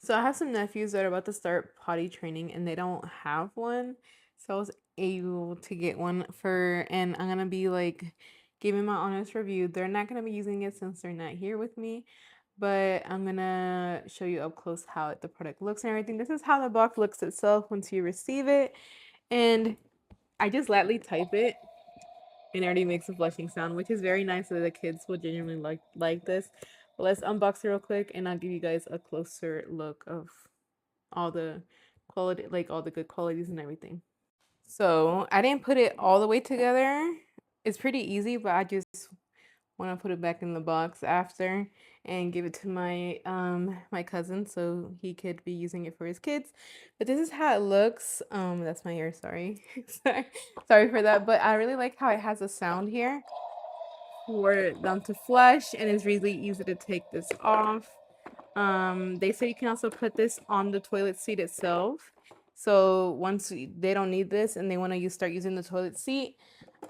So I have some nephews that are about to start potty training and they don't have one. So I was able to get one and I'm gonna be like giving my honest review. They're not gonna be using it since they're not here with me, but I'm gonna show you up close how the product looks and everything. This is how the box looks itself once you receive it. And I just lightly type it and it already makes a flushing sound, which is very nice so the kids will genuinely like this. But let's unbox it real quick and I'll give you guys a closer look of all the quality, like all the good qualities and everything. So I didn't put it all the way together. It's pretty easy, but I just want to put it back in the box after and give it to my cousin so he could be using it for his kids. But this is how it looks. That's my ear, sorry. sorry for that. But I really like how it has a sound here for them to flush, and it's really easy to take this off. They say you can also put this on the toilet seat itself. So once they don't need this and they want to start using the toilet seat,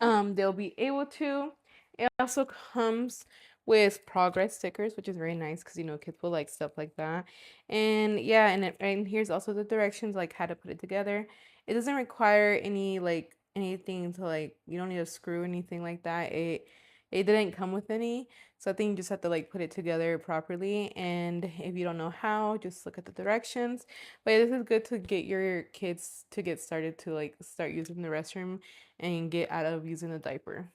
they'll be able to. It also comes with progress stickers, which is very nice because kids will like stuff like that. And yeah, and here's also the directions like how to put it together. It doesn't require anything to like you don't need a screw or anything like that. It didn't come with any. So I think you just have to like put it together properly. And if you don't know how, just look at the directions. But this is good to get your kids to get started to like start using the restroom and get out of using the diaper.